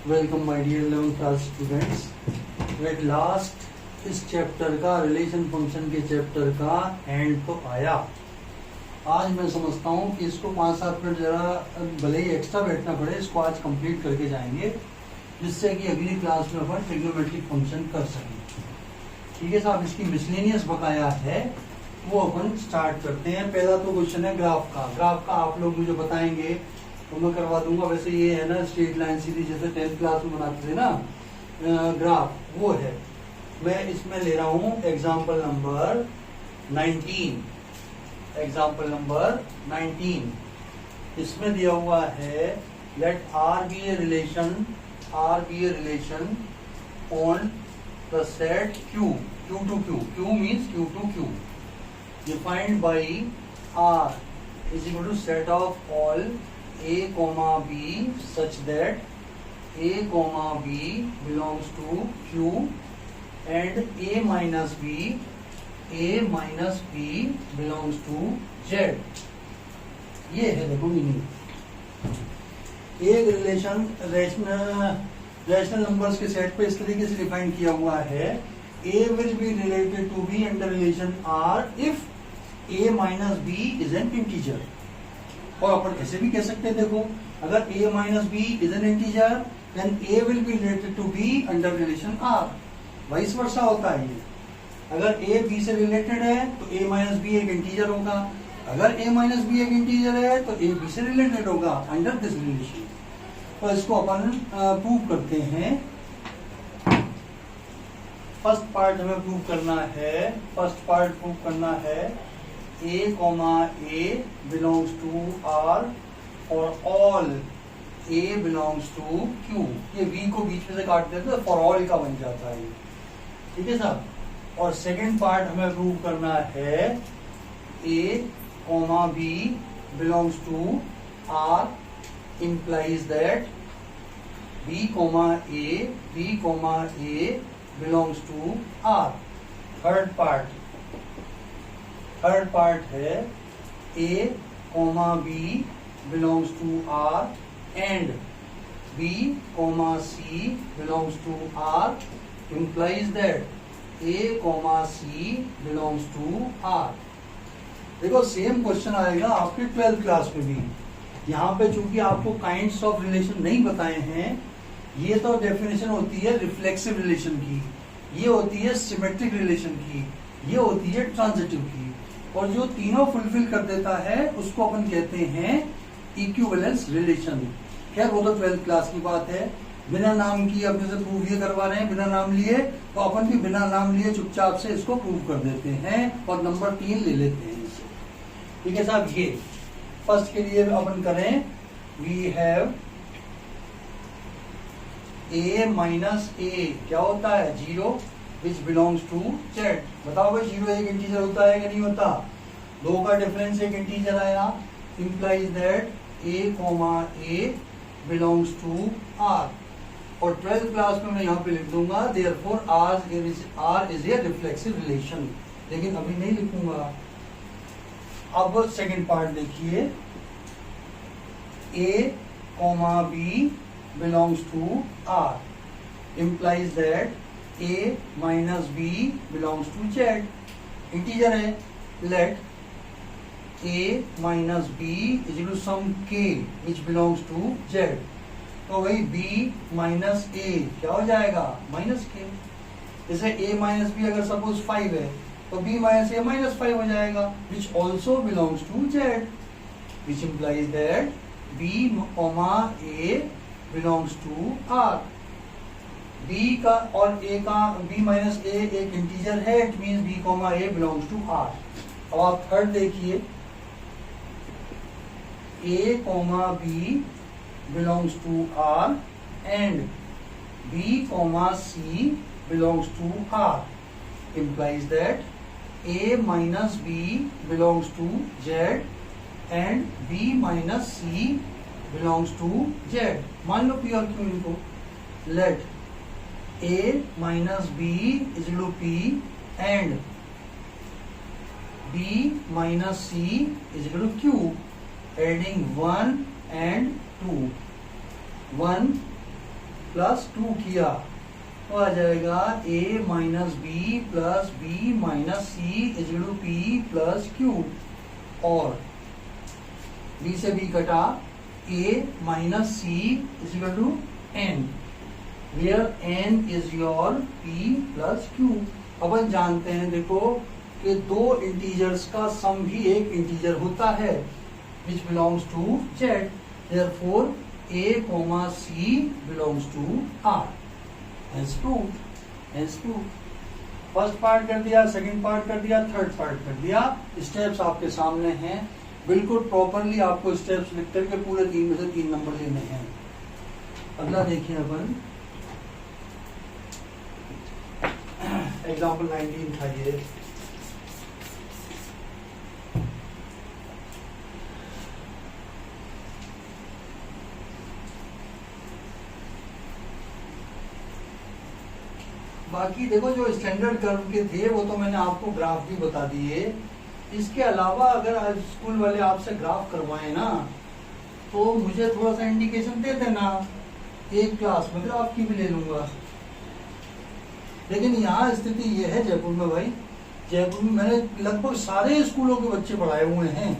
Welcome my dear 11th class students. At last इस chapter का relation function के chapter का एंड तो आया। आज मैं समझता हूँ कि इसको 5-7 मिनट जरा भले ही एक्स्ट्रा बैठना पड़े, इसको आज कंप्लीट करके जाएंगे, जिससे कि अगली क्लास में अपन ट्रिग्नोमेट्रिक फंक्शन कर सकें। ठीक है साहब, इसकी मिसलेनियस बकाया है, वो अपन स्टार्ट करते हैं। पहला तो क्वेश्चन है ग्राफ का। ग्राफ का आप लोग मुझे बताएंगे तो मैं करवा दूंगा। वैसे ये है ना स्ट्रेट लाइन सीधी, जैसे 10th क्लास में बनाते थे ना ग्राफ, वो है। मैं इसमें ले रहा हूं एग्जाम्पल नंबर 19। एग्जाम्पल नंबर 19 इसमें दिया हुआ है, let r be a relation on the set Q to Q, Q means Q to Q, defined by R is equal to set of all A comma B such that A comma B belongs to Q and A minus B belongs to Z। ये है, देखो meaning. एक relation rational numbers के set पे इस तरीके से define किया हुआ है, A will be related to B under relation R if A minus B is an integer। और अपन ऐसे भी कह सकते हैं, देखो अगर A minus B is an integer then A will be related to B under relation R। Vice versa होता है ये। अगर A B से रिलेटेड है तो A minus B एक इंटीजर होगा, अगर A minus B एक इंटीजर है तो A B से रिलेटेड होगा अंडर दिस रिलेशन। तो इसको अपन प्रूव करते हैं। फर्स्ट पार्ट हमें प्रूव करना है A comma A belongs to R for all A belongs to Q। ये V को बीच में से काट देते हैं, फॉर ऑल का बन जाता है। ठीक है साहब। और सेकेंड पार्ट हमें प्रूव करना है A comma B belongs to R implies that B comma A belongs to R। Third part है A comma B belongs to R and B comma C belongs to R implies that A comma C belongs to R। देखो same question आएगा आपके 12th class में भी। यहाँ पे चूंकि आपको काइंड्स ऑफ रिलेशन नहीं बताए हैं, ये तो डेफिनेशन होती है रिफ्लेक्सिव रिलेशन की, ये होती है सिमेट्रिक रिलेशन की, ये होती है ट्रांजिटिव की। और जो तीनों फुलफिल कर देता है उसको अपन कहते हैं इक्विवेलेंस रिलेशन। खैर वो तो 12th क्लास की बात है। बिना नाम की अपने से प्रूव ये करवा रहे हैं, बिना नाम लिए, तो अपन भी बिना नाम लिए चुपचाप से इसको प्रूव कर देते हैं और नंबर 3 ले लेते हैं इससे। ठीक है साहब। ये फर्स्ट के लिए अपन करें, we have A minus A क्या होता है, 0 विच बिलोंग्स टू Z। बताओ भाई 0 एक इंटीजर होता है कि नहीं होता? 2 का डिफरेंस एक इंटीजर आया, implies that A comma A belongs to R। और 12th क्लास में मैं यहाँ पे लिख दूंगा therefore R is a reflexive relation, लेकिन अभी नहीं लिखूंगा। अब सेकेंड पार्ट देखिए, A comma B belongs to R implies that A minus B belongs to Z। Integer है, let A minus B is equal to some K which belongs to Z। तो वही B minus A क्या हो जाएगा, minus K। जैसे A minus B अगर suppose 5 है तो B minus A minus 5 हो जाएगा, which also belongs to Z, which implies that B comma A belongs to R। B का और A का B minus A एक इंटीजर है, it means B comma A belongs to R। अब आप third देखिए, A comma B belongs to R and B comma C belongs to R implies that A minus B belongs to Z and B minus C belongs to Z। मान लो P और Q इनको, let A minus B is equal to P and B minus C is equal to Q, adding 1 and 2। 1 plus 2 किया तो आ जाएगा a minus b plus b minus c is equal to p plus q, और b से b कटा a minus c is equal to n, where n is your p plus q। अपन जानते हैं देखो कि दो इंटीजर्स का सम भी एक इंटीजर होता है which belongs to z, therefore a comma c belongs to r, hence proved, hence proved। First part कर दिया, सेकंड पार्ट कर दिया, थर्ड पार्ट कर दिया। स्टेप्स आपके सामने हैं, बिल्कुल प्रॉपरली आपको स्टेप्स लिख करके पूरे 3 में से 3 नंबर लेने हैं। अगला देखिए अपन एग्जाम्पल 19 था ये। बाकी देखो जो स्टैंडर्ड कर्व के थे वो तो मैंने आपको ग्राफ भी बता दिए। इसके अलावा अगर आज स्कूल वाले आपसे ग्राफ करवाए ना तो मुझे थोड़ा सा इंडिकेशन दे देना, एक क्लास में ग्राफ की भी ले लूंगा। लेकिन यहाँ स्थिति ये है जयपुर में भाई, जयपुर में मैंने लगभग सारे स्कूलों के बच्चे पढ़ाए हुए हैं।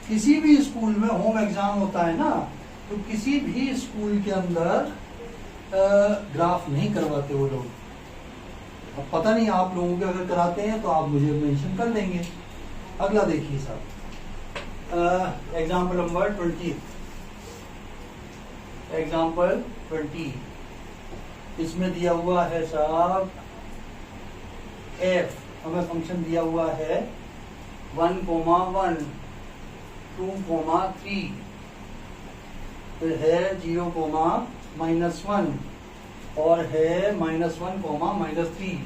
किसी भी स्कूल में होम एग्जाम होता है ना तो किसी भी स्कूल के अंदर ग्राफ नहीं करवाते वो लोग। अब पता नहीं आप लोगों के अगर कराते हैं तो आप मुझे मेंशन कर देंगे। अगला देखिए साहब, एग्जाम्पल नंबर 20, एग्जाम्पल 20। इसमें दिया हुआ है साहब f, हमें फंक्शन दिया हुआ है 1, 1, 2, 3, फिर है 0, -1 और है -1, -3।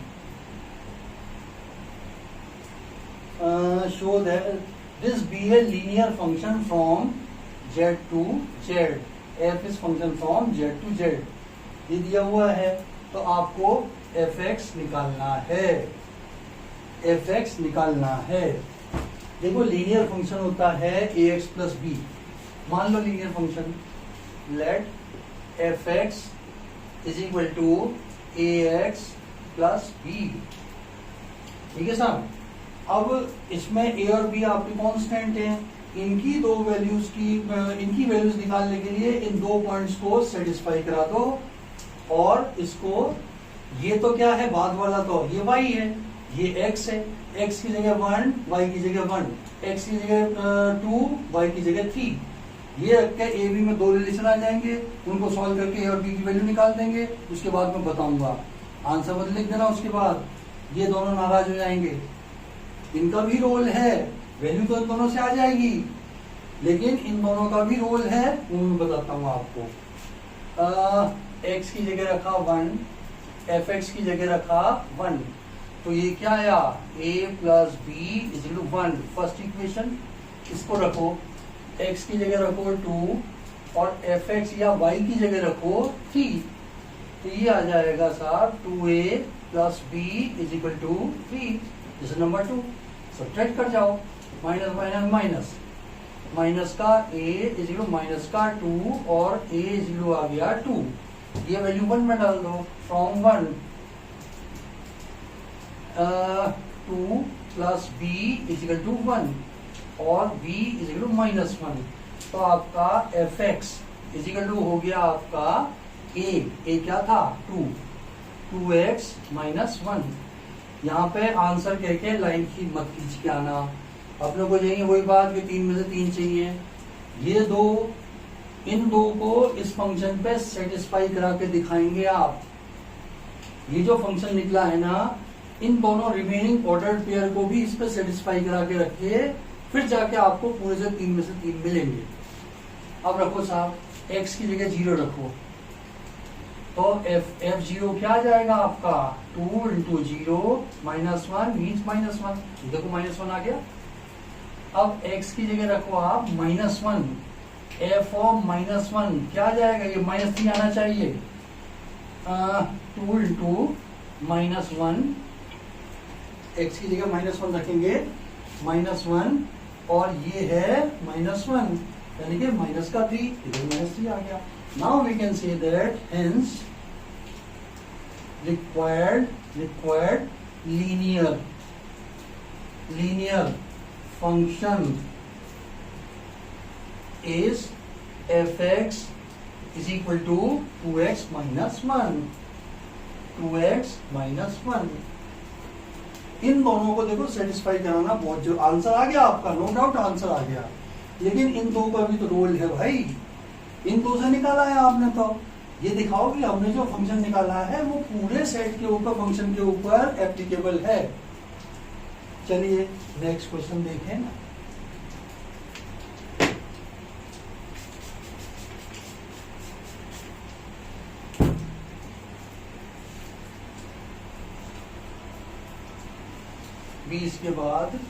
Show that this be a linear function from z to z, f is function from z to z। ये दिया हुआ है तो आपको fx निकालना है, fx निकालना है। देखो लीनियर फंक्शन होता है ax प्लस b। मान लो linear function let fx is equal to ax plus b, ठीक है साहब। अब इसमें a और b आपके कांस्टेंट हैं, इनकी दो वैल्यूज की इनकी वैल्यूज निकालने के लिए इन दो पॉइंट्स को सेटिस्फाई करा दो, और इसको ये तो क्या है बाद वाला, तो ये y है, ये x है, x की जगह 1, y की जगह 1, x की जगह 2, y की जगह 3। ये रख के ए बी में दो रिलेशन आ जाएंगे, उनको सॉल्व करके ए और बी की वैल्यू निकाल देंगे। उसके बाद मैं बताऊंगा, आंसर बदल लिख देना। उसके बाद ये दोनों नाराज हो जाएंगे, इनका भी रोल है, वैल्यू तो दोनों से आ जाएगी, लेकिन इन दोनों का भी रोल है, वो मैं बताता हूँ आपको। x की जगह रखा 1, fx की जगह रखा 1, तो ये क्या आया a plus b is equal to 1, first equation. इसको रखो, x की जगह रखो 2 और fx या y की जगह रखो 3, तो ये आ जाएगा साहब 2a plus b is equal to 3। This number 2, subtract कर जाओ, माइनस माइनस माइनस, माइनस का a इज इक्वल माइनस का 2 और a इज इक्वल आ गया 2। ये वैल्यू 1 में डाल दो, from 1 2 plus b is equal to 1 और b इज इक्वल टू -1, तो आपका fx इज इक्वल टू हो गया आपका a क्या था 2x -1। यहाँ पे आंसर कह के लाइन की मत खींच के आना, अपने को चाहिए वही बात कि 3 में से 3 चाहिए। ये दो, इन दो को इस फंक्शन पे सेटिस्फाई करा के दिखाएंगे आप। ये जो फंक्शन निकला है ना, इन दोनों रिमेनिंग ऑर्डर्ड पेयर को भी इस पे सेटिस्फाई करा के रखिए, फिर जाके आपको पूरे से 3 में से 3 मिलेंगे। अब रखो साहब, x की जगह 0 रखो, तो f0 क्या आ जाएगा आपका 2 इंटू 0 -1 मीन्स -1, देखो -1 आ गया। अब x की जगह रखो आप -1, f ऑफ -1 क्या आ जाएगा, ये -3 आना चाहिए। 2 इंटू -1, x की जगह -1 रखेंगे, -1 और ये है -1 यानी कि -3, इधर -3 आ गया। Now we can say that hence required linear function is fx is equal to 2x minus 1. 2x minus 1. इन दोनों को देखो सेटिस्फाई कराना बहुत जो आंसर आ गया आपका, नो डाउट आंसर आ गया, लेकिन इन दो का भी तो रोल है भाई, इन दो से निकाला है आपने, तो ये दिखाओ कि हमने जो फंक्शन निकाला है वो पूरे सेट के ऊपर फंक्शन के ऊपर एप्लीकेबल है। चलिए नेक्स्ट क्वेश्चन देखें ना। बीस के बाद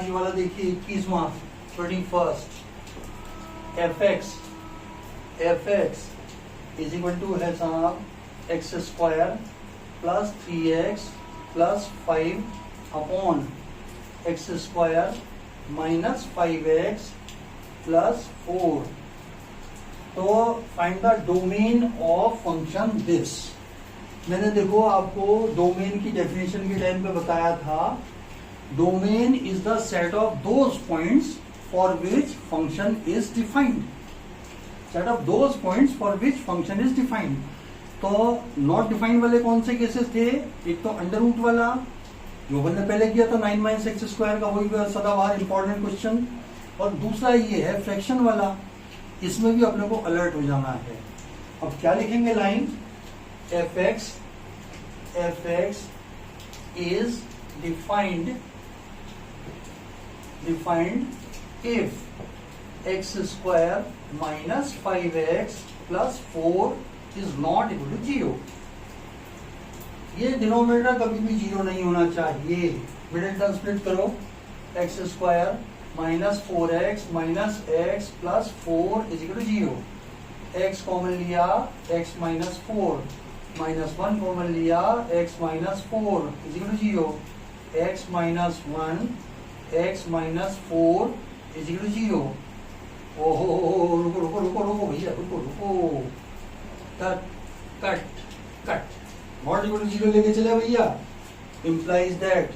ये वाला देखिए 21वां 21st fx is equal to है साहब एक्स स्क्वायर प्लस 3x प्लस 5 upon x square minus 5x plus 4। तो find the domain of function this. मैंने देखो आपको डोमेन की डेफिनेशन के टाइम पे बताया था, domain is the set of those points for which function is defined. Set of those points for which function is defined. तो नॉट डिफाइंड वाले कौन से केसेस थे? एक तो अंडर रूट वाला जो हमने पहले किया था 9 माइनस एक्स स्क्वायर का, वही सदाबहार इंपॉर्टेंट क्वेश्चन, और दूसरा ये है फ्रैक्शन वाला, इसमें भी अपने को अलर्ट हो जाना है। अब क्या लिखेंगे line, fx is defined if x square minus 5x plus 4 is not equal to 0। ये डिनोमिनेटर कभी भी 0 नहीं होना चाहिए। मिडिल टर्म स्प्लिट करो, x square minus 4x minus x plus 4 is equal to 0। x common लिया x माइनस 4, माइनस 1 कॉमन लिया x minus 4 is equal to 0। x minus 1 x minus 4 is equal to 0। ओहो रुको रुको रुको रुको भैया रुको रुको, cut cut cut, not equal to 0 लेके चले भैया। implies that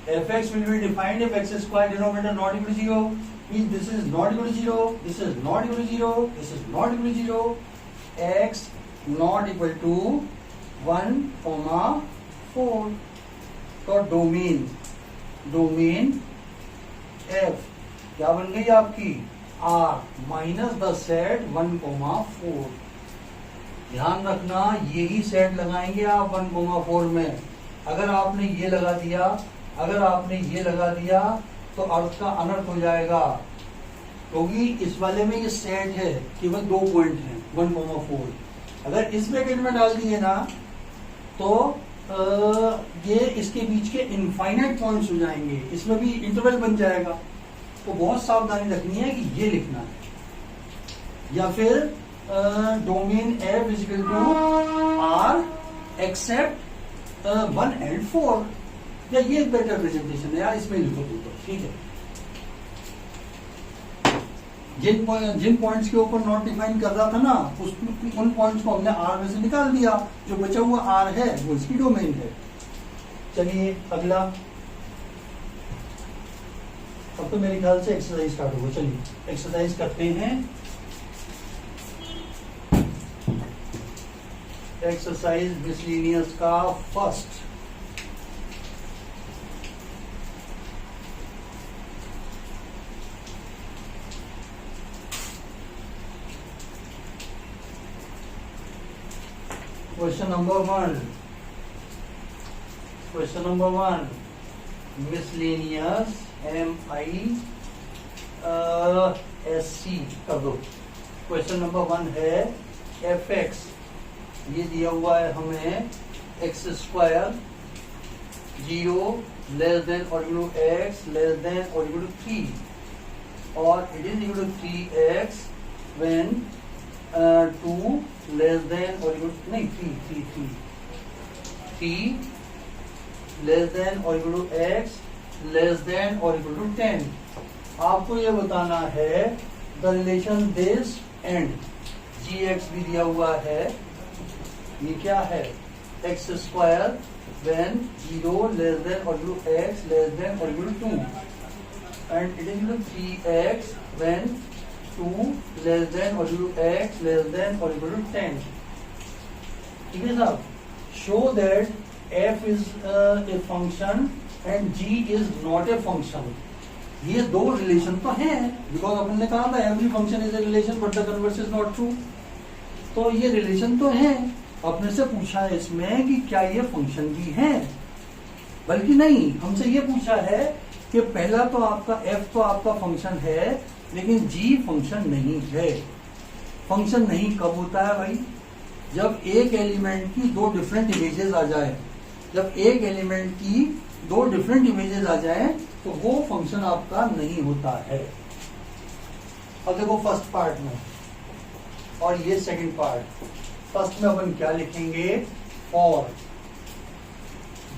fx will be defined if x square denominator not equal to 0, means this is not equal to 0, this is not equal to 0, this is not equal to 0, x not equal to 1, 4। तो domain f क्या बन गई आपकी, R minus the set 1, 4। ध्यान रखना यही set लगाएंगे आप 1, 4 में। अगर आपने ये लगा दिया तो अर्थ का अनर्थ हो जाएगा, क्योंकि इस वाले में ये सेट है, केवल 2 पॉइंट हैं 1, 4। अगर इस ब्रैकेट में डाल दिए ना तो ये इसके बीच के इनफाइनाइट पॉइंट्स हो जाएंगे, इसमें भी इंटरवल बन जाएगा। तो बहुत सावधानी रखनी है कि ये लिखना है, या फिर domain f is equal to R except 1 and 4, या ये एक बेटर प्रेजेंटेशन है यार, इसमें लिखो तो ठीक है। जिन पॉइंट्स के ऊपर नॉट डिफाइन कर रहा था ना, उन पॉइंट्स को हमने R में से निकाल दिया, जो बचा हुआ R है वो इसकी डोमेन है। चलिए अगला, अब तो मेरे ख्याल से एक्सरसाइज स्टार्ट होगा। चलिए एक्सरसाइज करते हैं। एक्सरसाइज मिसलिनियस का first, question number 1 miscellaneous MISC कर दो। क्वेश्चन नंबर 1 है fx, ये दिया हुआ है हमें एक्स स्क्वायर 0 लेस देन और equal to x less than और इक्वल टू 3, और it is equal to 3x when 2 less than or equal to नहीं 3 less than or equal to x less than or equal to 10. आपको ये बताना है the relation this and gx भी दिया हुआ है, ये क्या है x square when 0 less than or equal to x less than or equal to 2 and it is equal to 3x when 2 less than or equal to x less than or equal to 10. ठीक है साहब, show that f is a function and g is not a function. ये दो relation तो हैं, because अपन ने कहा था every function is a relation but the converse is not true. तो ये रिलेशन तो हैं, अपने से पूछा है इसमें कि क्या ये फंक्शन भी है, बल्कि नहीं, हमसे ये पूछा है कि पहला तो आपका f तो आपका फंक्शन है लेकिन g फंक्शन नहीं है. फंक्शन नहीं कब होता है भाई? जब एक एलिमेंट की दो डिफरेंट इमेजेस आ जाए. जब एक एलिमेंट की दो डिफरेंट इमेजेस आ जाए तो वो फंक्शन आपका नहीं होता है. अब देखो फर्स्ट पार्ट में और ये सेकंड पार्ट. फर्स्ट में अपन क्या लिखेंगे? फॉर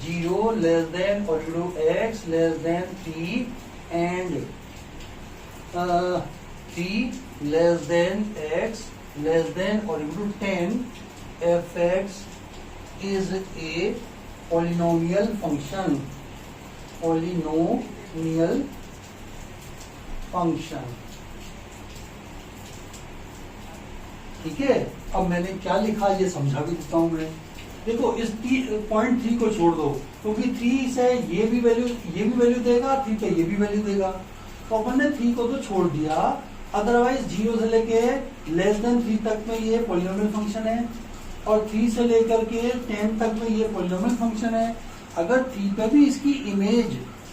0 लेस देन और equal to x less than 3 and 3 less than x less than और equal to 10 f(x) is a polynomial function. polynomial function. ठीक है, अब मैंने क्या लिखा ये समझा भी देता हूं मैं. देखो इस पॉइंट 3 को छोड़ दो क्योंकि 3 से ये भी वैल्यू देगा, 3 पे ये भी वैल्यू देगा. तो अपन ने 3 को तो छोड़ दिया, अदरवाइज 0 से लेके लेस देन 3 तक में ये पॉलिनोमियल फंक्शन है और 3 से लेकर के 10 तक में ये पॉलिनोमियल फंक्शन है. अगर 3 पे भी इसकी इमेज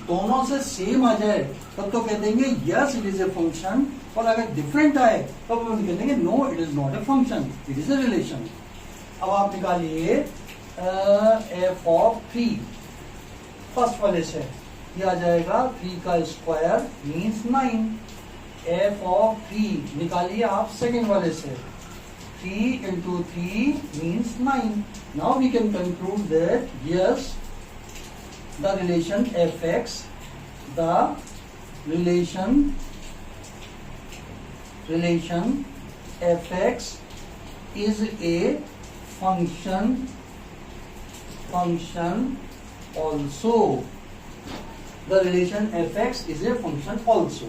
दोनों से सेम आ जाए तब तो कह देंगे yes it is a function, और अगर डिफरेंट आए तब हम कह देंगे no it is not a function, it is a relation. अब आप निकालिए f ऑफ 3 फर्स्ट वाले से, ये आ जाएगा 3 का स्क्वायर मीन्स 9. f ऑफ 3 निकालिए आप सेकेंड वाले से, 3 into 3 means 9. Now we can conclude that yes, the relation f(x), the relation f(x) is a function also. The relation f(x) is a function also.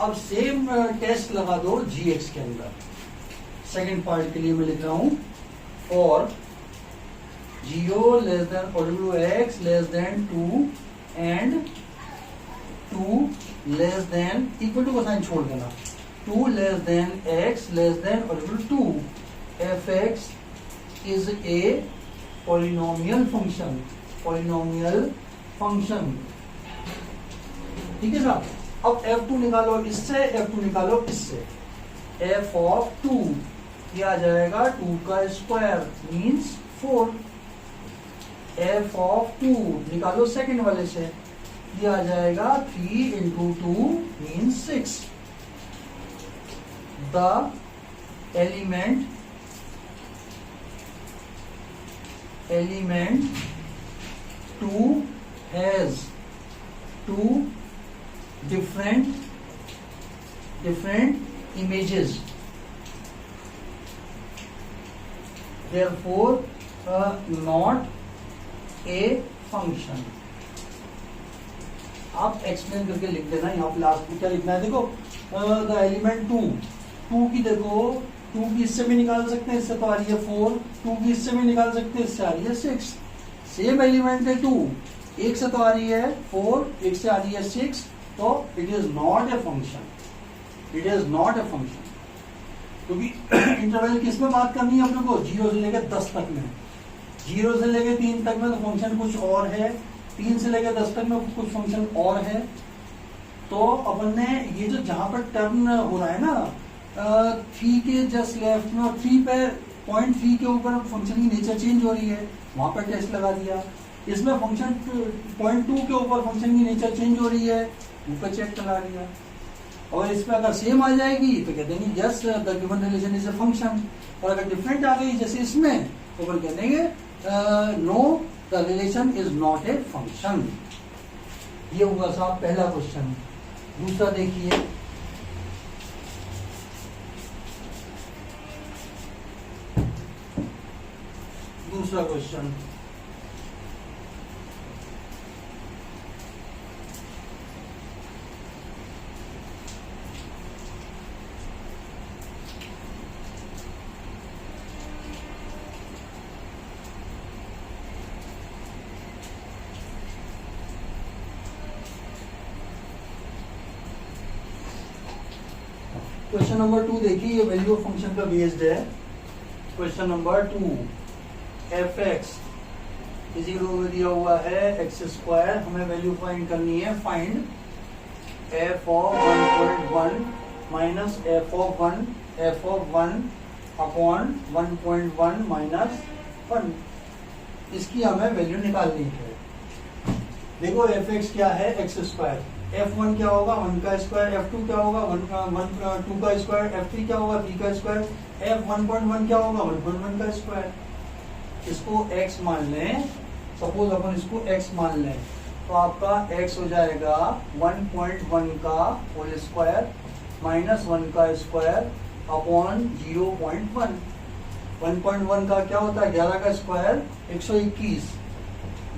अब सेम टेस्ट लगा दो gx के अंदर. Second part के लिए मैं लिख रहा हूं फॉर 0 लेस देन और equal to x less than 2 and 2 less than equal to का साइन छोड़ देना, 2 less than x less than और equal to 2. f(x) is a polynomial function. ठीक है साहब. अब f2 निकालो इससे, f2 निकालो इससे. f ऑफ 2 ये आ जाएगा 2 का स्क्वायर मीन्स 4. f ऑफ 2 निकालो सेकंड वाले से, ये आ जाएगा 3 into 2 means 6. The element 2 has 2 different images, therefore not a function. आप एक्सप्लेन करके लिख देना. यहाँ पे लास्ट में क्या लिखना है देखो, द एलिमेंट 2 की देखो 2 की इससे भी निकाल सकते हैं, इससे तो आ रही है 4, 2 की इससे भी निकाल सकते हैं, इससे आ रही है 6. सेम एलिमेंट है 2, एक से तो आ रही है 4, एक से आ रही है 6, तो it is not a function. It is not a function क्योंकि इंटरवल किस में बात करनी है अपने को? 0 से लेकर 10 तक में. 0 से लेकर 3 तक में तो फंक्शन कुछ और है, 3 से लेकर 10 तक में कुछ फंक्शन और है. तो अपन ने ये जो जहां पर टर्न हो रहा है ना 3 के जस्ट लेफ्ट में और 3 पे पॉइंट 3 के ऊपर फंक्शन की नेचर चेंज हो रही है, वहां पर टेस्ट लगा दिया. इसमें फंक्शन पॉइंट 2 के ऊपर फंक्शन की नेचर चेंज हो रही है, ऊपर चेक लगा दिया. और इसमें अगर सेम आ जाएगी तो कह देंगे yes the given relation is a function, और अगर डिफरेंट आ गई जैसे इसमें तो फिर कह देंगे know the relation is not a function. ये हुआ साहब पहला क्वेश्चन। दूसरा देखिए, दूसरा क्वेश्चन, क्वेश्चन नंबर 2 देखिए, ये वैल्यू ऑफ फंक्शन का बेस्ड है। क्वेश्चन नंबर 2, एफ एक्स इसी में दिया हुआ है एक्स स्क्वायर, हमें वैल्यू फाइंड करनी है। Find F of 1.1 minus F of 1 upon 1.1 minus 1, इसकी हमें वैल्यू निकालनी है। देखो एफ एक्स क्या है, एक्स स्क्वायर, F1 क्या होगा 1 का स्क्वायर, F2 क्या होगा 2 का स्क्वायर, F3 क्या होगा 3 का स्क्वायर, F1.1 क्या होगा 1.1 का स्क्वायर। इसको x मान लें, सपोज अपन इसको x मान लें, तो आपका x हो जाएगा 1.1 का होल स्क्वायर माइनस 1 का स्क्वायर अपॉन 0.1। 1.1 का क्या होता है 11 का स्क्वायर 121,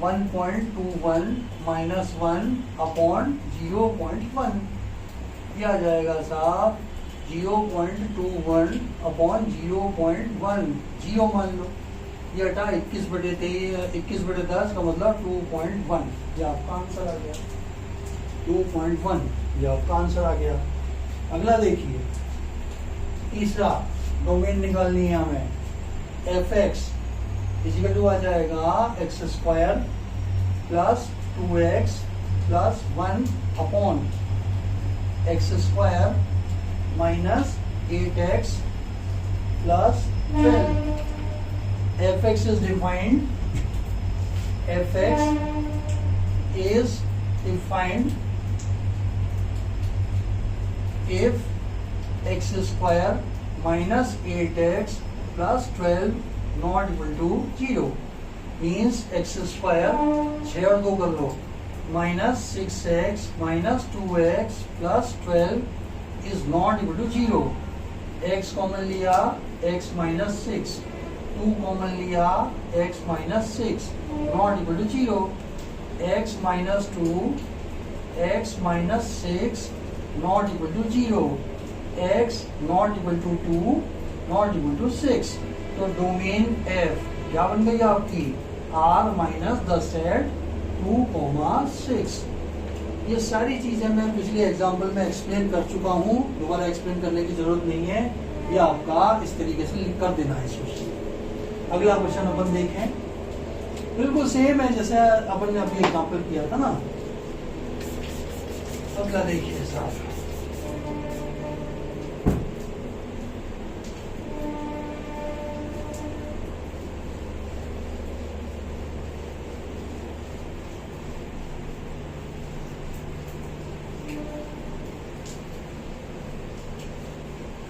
1.21 माइनस 1 अपॉन 0.1, ये आ जाएगा साहब 0.21 अपॉन 0.1, 0 मान लो, ये हटा 21/10 का मतलब 2.1, ये आपका आंसर आ गया 2.1, ये आपका आंसर आ गया। अगला देखिए, तीसरा डोमेन निकालनी है हमें। एफ एक्स इसी का आ जाएगा x square plus 2x plus 1 upon x square minus 8x plus 12। F x is defined, f x is defined if x square minus 8x plus 12 not equal to 0, means x square 6 और 2 कर लो minus 6x minus 2x plus 12 is not equal to 0। x common लिया x minus 6, 2 common लिया x minus 6 not equal to 0। x minus 2 x minus 6 not equal to 0, x not equal to 2 not equal to 6। तो domain f क्या बन गई आपकी r minus the set 2,6। ये सारी चीजें मैं पिछले एग्जाम्पल में एक्सप्लेन कर चुका हूँ, दोबारा एक्सप्लेन करने की जरूरत नहीं है, ये आपका इस तरीके से लिख कर देना है इस क्वेश्चन। अगला क्वेश्चन अपन देखें, बिल्कुल सेम है जैसे अपन ने अभी एग्जाम्पल किया था ना। अगला देखिए साहब,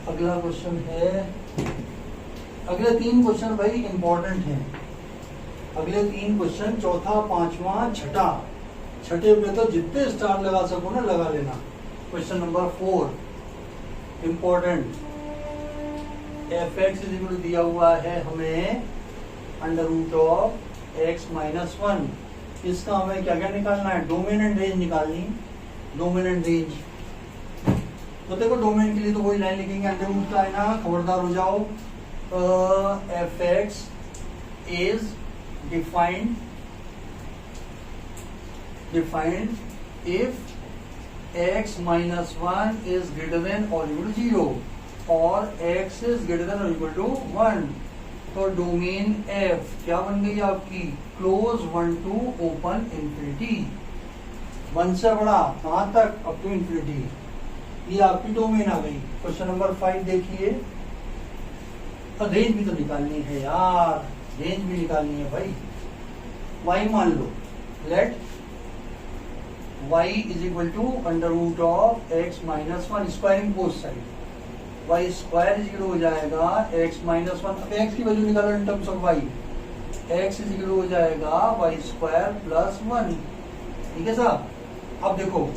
अगला क्वेश्चन है, अगले 3 क्वेश्चन भाई इंपॉर्टेंट हैं। अगले 3 क्वेश्चन, चौथा, पांचवा, छठा, छठे पे तो जितने स्टार लगा सको ना लगा लेना। Question number 4 important, f x is equal दिया हुआ है हमें under root of x minus 1। इसका हमें क्या क्या निकालना है, डोमेन एंड रेंज निकालनी, डोमेन एंड रेंज। तो देखो डोमेन के लिए तो वही लाइन लिखेंगे, अंडर रूट का है ना, खबरदार हो जाओ। F x is defined if x minus 1 is greater than और इक्वल टू 0 और x इज ग्रेटर देन और इक्वल टू 1। तो डोमेन f क्या बन गई आपकी, क्लोज 1 टू ओपन इंफिनिटी, 1 से बड़ा कहां तक, अप टू इंफिनिटी, ये आपकी डोमेन आ गई। क्वेश्चन नंबर 5 देखिए, रेंज भी तो निकालनी है यार, रेंज भी निकालनी है भाई। y मान लो, let y is equal to under root of x minus one, squaring both side, y square is equal हो जाएगा x माइनस वन। अब x की वैल्यू निकालो in terms of y, x is equal हो जाएगा y square plus one. ठीक है साहब। अब देखो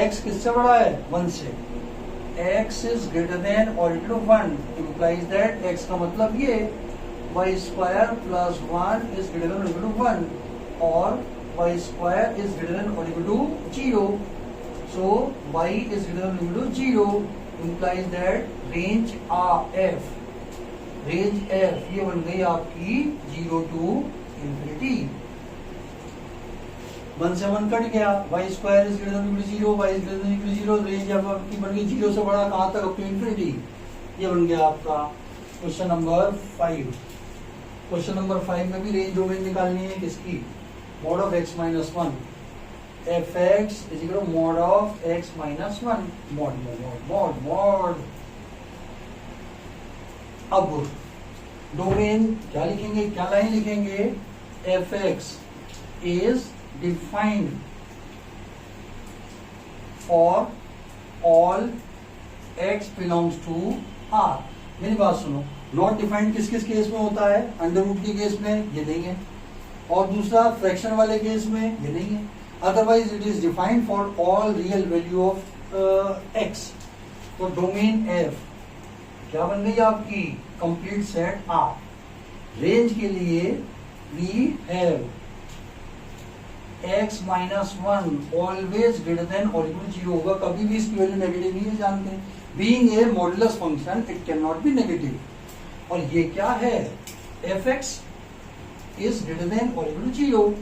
x किससे बड़ा है, 1 से, x इज ग्रेटर देन और equal to 1 implies that x का मतलब ये y square plus 1 is greater than और इक्वल टू 1 और y square is greater than और equal to 0। So y is greater than और equal to 0 implies that range f, range f ये बन गई आपकी 0 टू इंफिनिटी। 1 से 1 कट गया, y square is greater then 0, y is greater then 0, range आपकी बन गई 0 से बड़ा कहां तक, अप टू इंफिनिटी। ये बन गया आपका क्वेश्चन नंबर 5। क्वेश्चन नंबर 5 में भी रेंज डोमेन निकालनी है किसकी, mod of x minus 1, fx is equal to mod of x minus 1, mod mod mod mod. अब डोमेन क्या लिखेंगे, क्या लाइन लिखेंगे, fx इज defined for all x belongs to R। मेरी बात सुनो, नॉट डिफाइंड किस किस केस में होता है, अंडर रूट के केस में ये नहीं है, और दूसरा फ्रैक्शन वाले केस में ये नहीं है, otherwise it is defined for all real value of x। तो डोमेन f क्या बन गई आपकी, कंप्लीट सेट R। रेंज के लिए we have x minus 1 always greater than और इक्वल टू 0 होगा, कभी भी इसकी वैल्यू नेगेटिव नहीं है, जानते हैं। Being a modulus function it can not be negative. और ये क्या है, fx इज ग्रेटर देन और इक्वल टू 0।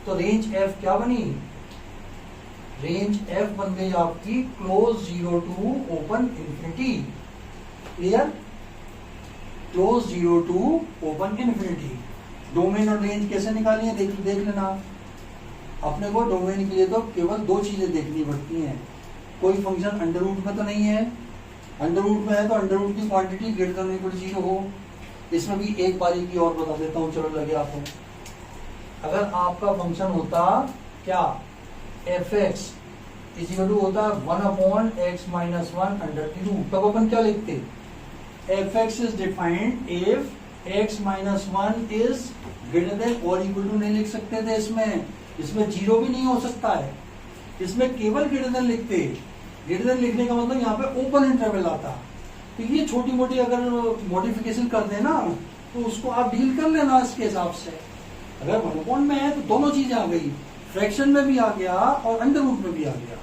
तो रेंज f क्या बनी, रेंज f बन गई आपकी close 0 to open infinity. Clear, close 0 to open infinity. Domain और रेंज कैसे निकाली है देख लेना। अपने को डोमेन के लिए तो केवल 2 चीजें देखनी पड़ती हैं, कोई फंक्शन अंडर रूट में तो नहीं है, अंडर रूट में है तो अंडर रूट की quantity greater than equal to 0 हो। इसमें भी एक बारीकी और बता देता हूँ, चलो लगे आपको। अगर आपका फंक्शन होता क्या, fx इज इक्वल टू होता 1 अपॉन x माइनस 1 अंडर की रूट, तब अपन क्या लिखते, fx is defined if x minus 1 is greater than और इक्वल टू नहीं लिख सकते थे, इसमें 0 भी नहीं हो सकता है, इसमें केवल ग्रेटर देन लिखते। ग्रेटर देन लिखने का मतलब यहाँ पे ओपन इंटरवल आता। तो ये छोटी मोटी अगर मॉडिफिकेशन कर देना तो उसको आप डील कर लेना इसके हिसाब से। अगर 1 अपॉन में है तो दोनों चीजें आ गई, फ्रैक्शन में भी आ गया और अंडर रूट में भी आ गया।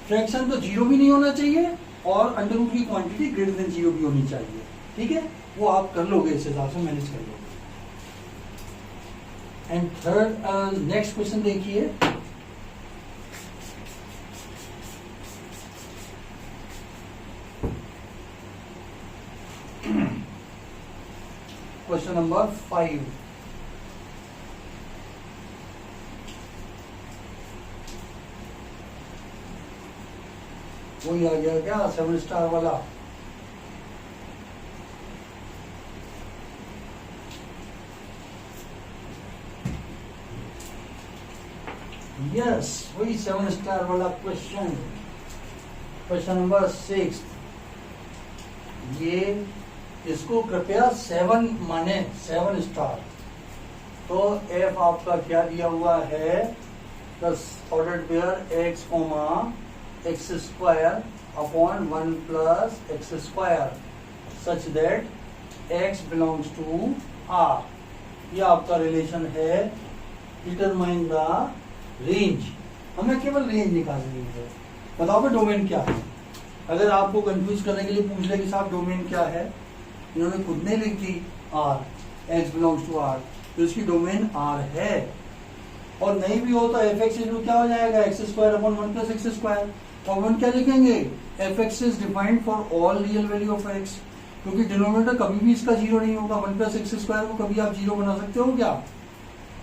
फ्रैक्शन तो 0 भी नहीं होना चाहिए और अंडर रूट की क्वांटिटी ग्रेटर देन 0 भी होनी चाहिए। ठीक है, वो आप कर लोगे, इस हिसाब से मैनेज कर लोगे। एंड थर्ड नेक्स्ट क्वेश्चन देखिए, क्वेश्चन नंबर 5। वही आ गया क्या 7 स्टार वाला, यस वही 7 स्टार वाला क्वेश्चन। क्वेश्चन नंबर 6, ये इसको कृपया 7 माने, 7 स्टार। तो f आपका क्या दिया हुआ है, ordered pair x comma x square upon 1 plus x square such that x belongs to R। ये आपका रिलेशन है। डिटरमाइन द रेंज, हमें केवल रेंज निकालनी है। बताओ भाई डोमेन क्या है। अगर आपको कंफ्यूज करने के लिए पूछ ले कि साहब डोमेन क्या है, इन्होंने खुद ने लिख दी R, x belongs to R, तो इसकी डोमेन R है। और नहीं भी हो तो fx क्या हो जाएगा, x square upon 1 plus x square. तो अपन क्या लिखेंगे, fx is defined for all real value of x, क्योंकि डिनोमिनेटर कभी भी इसका 0 नहीं होगा। 1 प्लस एक्स स्क्वायर को कभी आप 0 बना सकते हो क्या,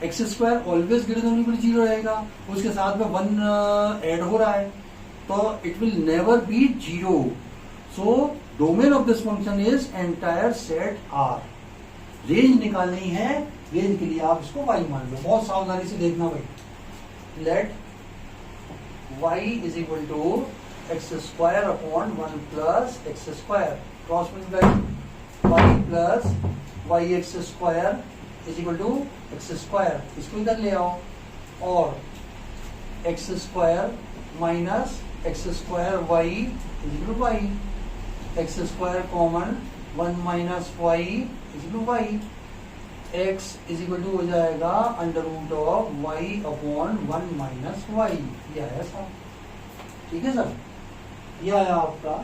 x square always greater than equal to 0 रहेगा, उसके साथ में 1 ऐड हो रहा है, तो it will never be 0। So domain of this function is entire set R। Range निकालनी है, रेंज के लिए आप इसको y मान लो। बहुत सावधानी से देखना भाई। Let y is equal to x square upon 1 plus x square, cross multiply y plus y x square is equal to x square, इसको इधर ले आओ, और x square minus x square y is equal to y, x square common 1 minus y is equal to y, x is equal to हो जाएगा under root of y upon 1 minus y, ये आया sir, ठीक है sir, ये आया आपका।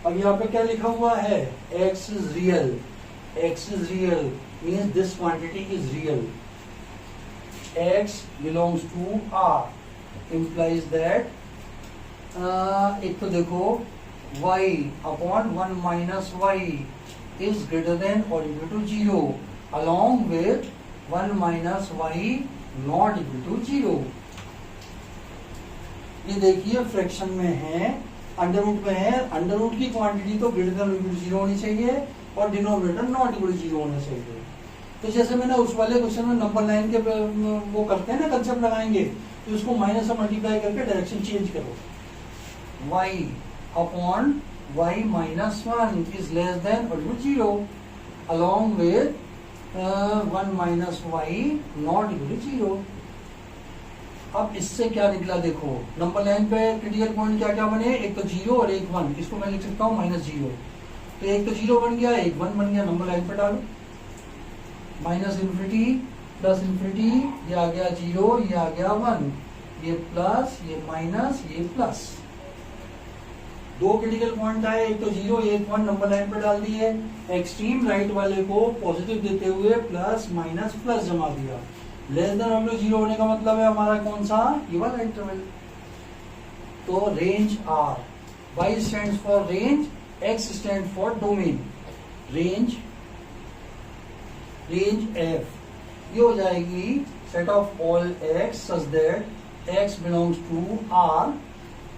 अब यहाँ पे क्या लिखा हुआ है, x is real, x is real means this quantity is real, x belongs to r implies that एक तो देखो y upon 1 minus y is greater than और equal to 0 along with 1 minus y not equal to 0। ये देखिए fraction में है, under root में है, अंडर रूट की क्वांटिटी तो ग्रेटर देन इक्वल टू 0 होनी चाहिए और डिनोमिनेटर नॉट इक्वल टू 0 होना चाहिए। तो जैसे मैंने उस वाले क्वेश्चन में नंबर लाइन के वो करते हैं ना, कंसेप्ट लगाएंगे, तो इसको माइनस से मल्टीप्लाई करके डायरेक्शन चेंज करो, y upon y minus 1 is less than और equal 0 along with 1 minus y not equal to 0। अब इससे क्या निकला देखो, नंबर लाइन पे क्रिटिकल पॉइंट क्या क्या बने, एक तो 0 और एक 1, इसको मैं लिख सकता हूँ -0, तो एक तो 0 बन गया, एक 1 बन गया, नंबर लाइन पे डालो, माइनस इन्फिनिटी प्लस इन्फिनिटी, ये आ गया 0, ये आ गया 1, ये प्लस, ये माइनस, ये प्लस, दो क्रिटिकल पॉइंट आए, एक तो 0 एक 1, नंबर लाइन पर डाल दिए, एक्सट्रीम राइट वाले को पॉजिटिव देते हुए प्लस माइनस प्लस जमा दिया, लेस देन और 0 होने का मतलब है हमारा कौन सा, ये वाला इंटरवल। तो range R, Y stands for range, X stand for domain, range F ये हो जाएगी set of all X such that X belongs to R।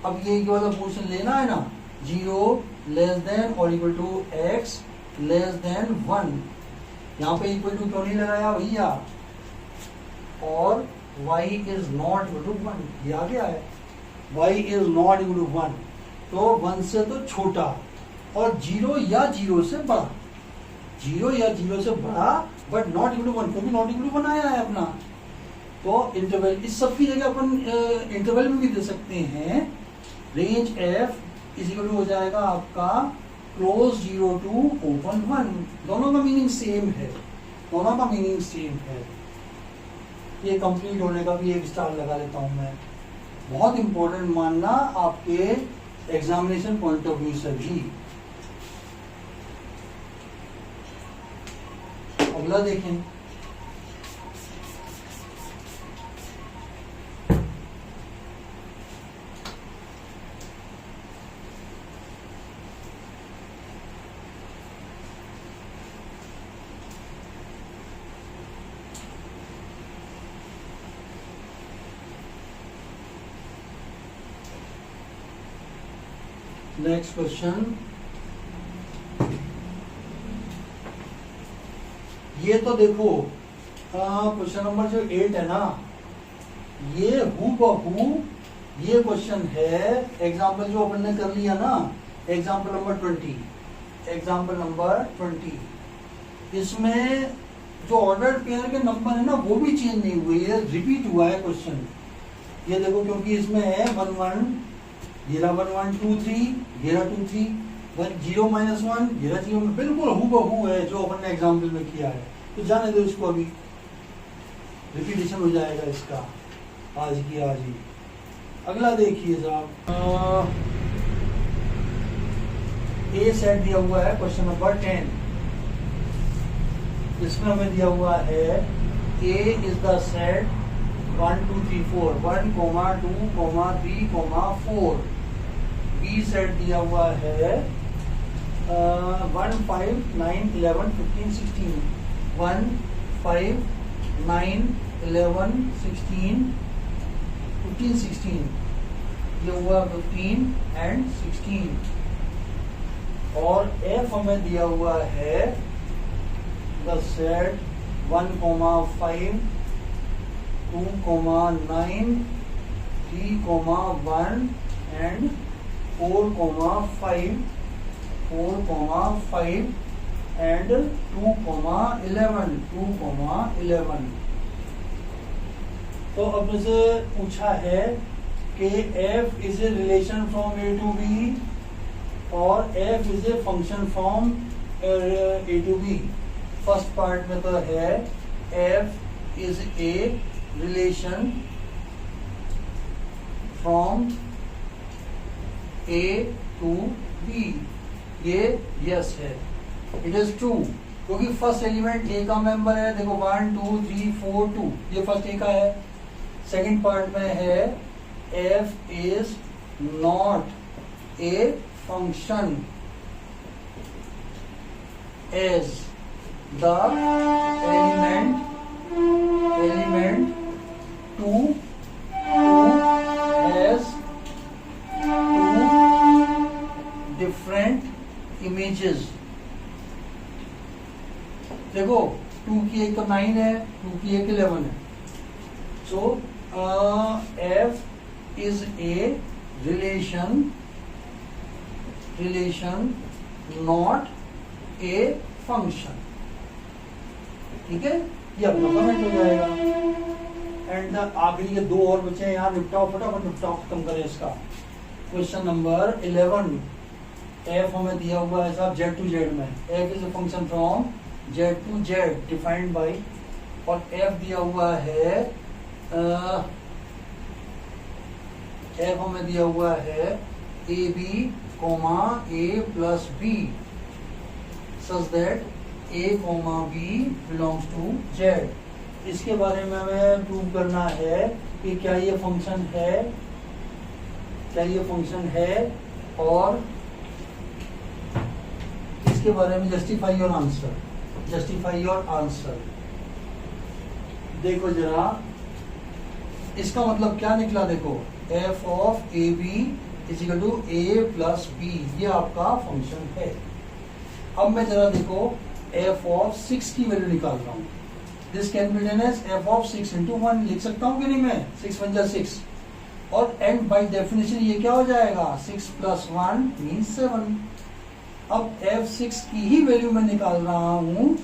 अब ये वाला पोर्शन लेना है ना, 0 लेस देन और equal to x less than 1, यहाँ पे इक्वल टू क्यों नहीं लगाया भैया, और y is not equal to 1, ये आ गया है, y is not equal to 1, तो 1 से तो छोटा और 0 या 0 से बड़ा, 0 या 0 से बड़ा बट नॉट इक्वल टू 1, क्योंकि नॉट इक्वल टू 1 आया है अपना, तो इंटरवल इस सब की जगह अपन इंटरवल में भी दे सकते हैं। Range f is equal to हो जाएगा आपका क्लोज 0 टू ओपन 1, दोनों का मीनिंग सेम है, दोनों का मीनिंग सेम है। ये कंप्लीट होने का भी एक स्टार लगा लेता हूं मैं, बहुत इंपॉर्टेंट मानना आपके एग्जामिनेशन पॉइंट ऑफ व्यू से भी। अगला देखें, नेक्स्ट क्वेश्चन, ये तो देखो क्वेश्चन नंबर जो 8 है ना, ये हूबहू ये क्वेश्चन है, एग्जाम्पल जो अपन ने कर लिया ना, एग्जाम्पल नंबर 20, एग्जाम्पल नंबर 20, इसमें जो ऑर्डर पेयर के नंबर है ना वो भी चेंज नहीं हुए, ये रिपीट हुआ है क्वेश्चन। ये देखो क्योंकि इसमें है 1 1, ये 1 1 2 3, ये 2 3, 0 -1, ये 0, बिल्कुल हूबहू है जो अपन ने एग्जाम्पल में किया है, तो जाने दो इसको, अभी रिपीटेशन हो जाएगा इसका आज की आज ही। अगला देखिए साहब, ए सेट दिया हुआ है क्वेश्चन नंबर 10, इसमें हमें दिया हुआ है A is the set 1 2 3 4, 1 2 3 4, B set दिया हुआ है 1 5 9 11 15 16, 1 5 9 11 16 15 16, ये हुआ 15 एंड 16, और एफ हमें दिया हुआ है द सेट 1 5 2 9 3,1 and 4,5 and 2,11 तो अब मुझे पूछा है कि f is a relation from a to b और f is a function from a to b। First part में तो है f is a relation from a to b, ये यस है, इट इज ट्रू क्योंकि फर्स्ट एलिमेंट ए का member है। देखो 1 2 3 4 2, ये फर्स्ट ए का है। सेकंड पार्ट में है f is not a function as the element 2 has 2 different images। देखो 2 की एक तो 9 है, 2 की एक 11 है। सो f is a relation not a function। ठीक है, ये अपना कमेंट हो जाएगा। एंड आखिरी के 2 और बचे हैं, यहाँ निपटाओ, फटाफट निपटाओ, खत्म करें इसका। क्वेश्चन नंबर 11, f हमें दिया हुआ है साहब z to z में। f is a function from z to z defined by, और f दिया हुआ है f हमें दिया हुआ है ab, a plus b such that a, b belongs to z। इसके बारे में हमें प्रूव करना है कि क्या ये फंक्शन है, और इसके बारे में जस्टिफाई योर आंसर। देखो जरा इसका मतलब क्या निकला, देखो f of ab is equal to a plus b, ये आपका फंक्शन है। अब मैं जरा देखो f of 6 की वैल्यू निकाल रहा हूं। This can be written as f of 6 into 1, लिख सकता हूं कि नहीं मैं, 6 1 जा 6, और एंड बाय डेफिनेशन ये क्या हो जाएगा, 6 plus 1 means 7। अब f6 की ही वैल्यू मैं निकाल रहा हूं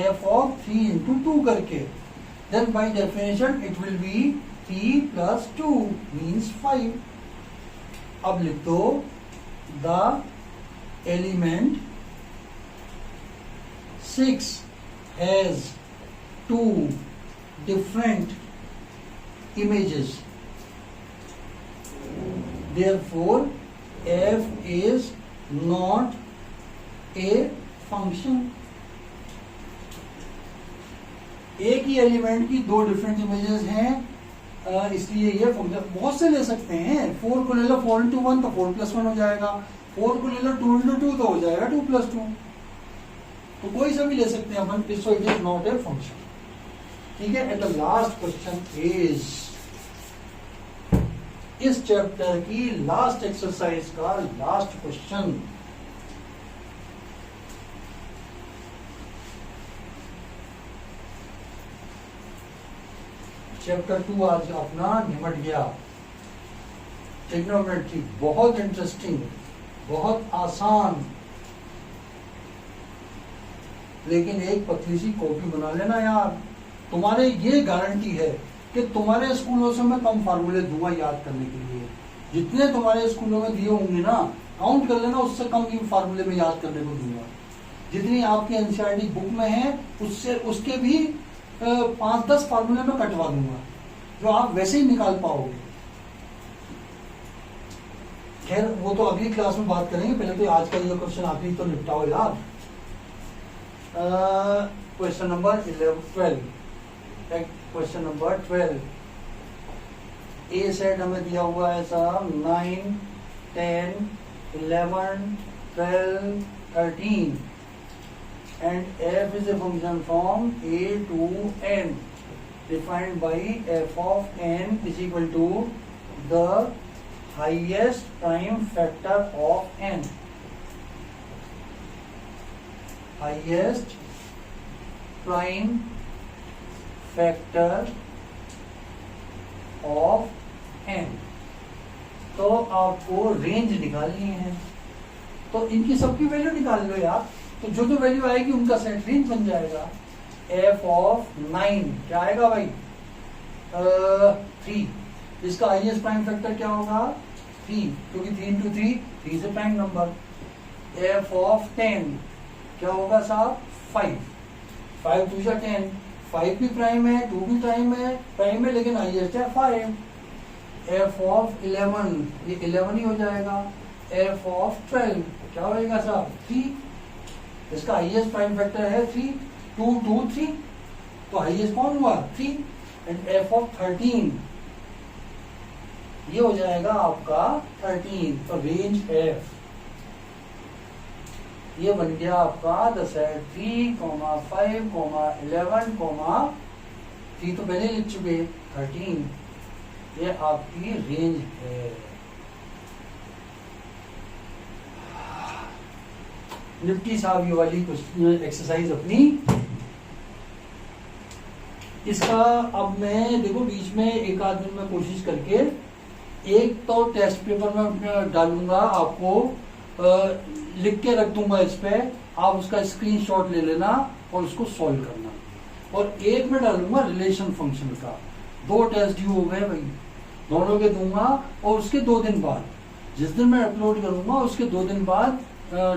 f of 3 into 2 करके, then by definition it will be 3 plus 2 means 5। अब लिख दो the element 6 has 2 different images, therefore f is not a function। एक ही एलिमेंट की 2 डिफरेंट इमेजेस हैं, इसलिए ये फंक्शन बहुत से ले सकते हैं। 4 को ले लो 4 into 1 तो 4 plus 1 हो जाएगा, 4 को ले लो 2 into 2 तो हो जाएगा 2 plus 2, तो कोई सा भी ले सकते हैं अपन, so it is not a function. ठीक है, and the last question is इस चैप्टर की लास्ट एक्सरसाइज का लास्ट क्वेश्चन। चैप्टर 2 आज अपना निमट गया। ट्रिग्नोमेट्री बहुत इंटरेस्टिंग, बहुत आसान, लेकिन एक पतली सी कॉपी बना लेना यार। तुम्हारे ये गारंटी है कि तुम्हारे स्कूलों से मैं कम फार्मूले दूंगा याद करने के लिए। जितने तुम्हारे स्कूलों में दिए होंगे ना, काउंट कर लेना, उससे कम की फार्मूले में याद करने को दूंगा। जितनी आपकी एनसीईआरटी बुक में है उससे उसके भी 5-10 फार्मूले में कटवा दूंगा, जो आप वैसे ही निकाल पाओगे। खैर वो तो अगली क्लास में बात करेंगे, पहले तो आज का ये क्वेश्चन आखिरी तो निपटाओ यार। Question number 12। क्वेश्चन नंबर 12, ए सेट हमें दिया हुआ है साहब 9 10 11 12 13 and f is a function from a to n defined by f of n is equal to the highest prime factor of n, highest prime factor of n। तो आपको range निकालनी है, तो इनकी सबकी वैल्यू निकाल लो यार। तो जो जो वैल्यू आएगी उनका सेट रेंज बन जाएगा। f ऑफ 9 क्या आएगा भाई? 3। इसका हाईएस्ट प्राइम फैक्टर क्या होगा? 3, क्योंकि 3 इंटू 3 से प्राइम नंबर। f ऑफ 10 क्या होगा साहब? 5। 5 2 जा 10, 5 भी प्राइम है, 2 भी प्राइम है लेकिन हाईएस्ट है 5। f ऑफ 11 ये 11 ही हो जाएगा। f ऑफ 12 क्या होएगा साहब? 3। इसका हाईएस्ट प्राइम फैक्टर है 3, 2 2 3, तो हाईएस्ट कौन हुआ? 3। एंड f ऑफ 13 ये हो जाएगा आपका 13। तो रेंज f ये बन गया आपका द सेट 3, 5, 11, 3 तो पहले लिख चुके 13, ये आपकी रेंज है। निफ्टी साहब ये वाली कुछ एक्सरसाइज अपनी। इसका अब मैं देखो बीच में एक आध दिन में कोशिश करके एक तो टेस्ट पेपर में डालूंगा, आपको लिख के रख दूंगा इस पे, आप उसका स्क्रीनशॉट ले लेना और उसको सॉल्व करना। और एक में डालूंगा रिलेशन फंक्शन का। 2 टेस्ट ड्यू हो गए भाई, दोनों के दूंगा। और उसके 2 दिन बाद, जिस दिन मैं अपलोड करूंगा उसके 2 दिन बाद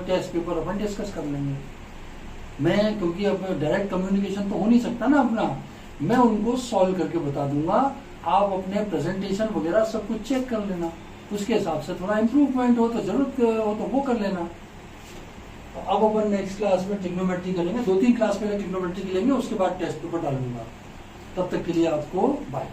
टेस्ट पेपर अपन डिस्कस कर लेंगे। मैं क्योंकि अब डायरेक्ट कम्युनिकेशन तो हो नहीं सकता ना अपना, मैं उनको सॉल्व करके बता दूंगा। आप अपने प्रेजेंटेशन वगैरह सब कुछ चेक कर लेना, उसके हिसाब से थोड़ा इम्प्रूवमेंट हो तो जरूरत हो तो वो कर लेना। तो अब अपन नेक्स्ट क्लास में ट्रिग्नोमेट्री करेंगे, 2-3 क्लास पहले ट्रिग्नोमेट्री लेंगे, उसके बाद टेस्ट पेपर डालूंगा। तब तक के लिए आपको बाय।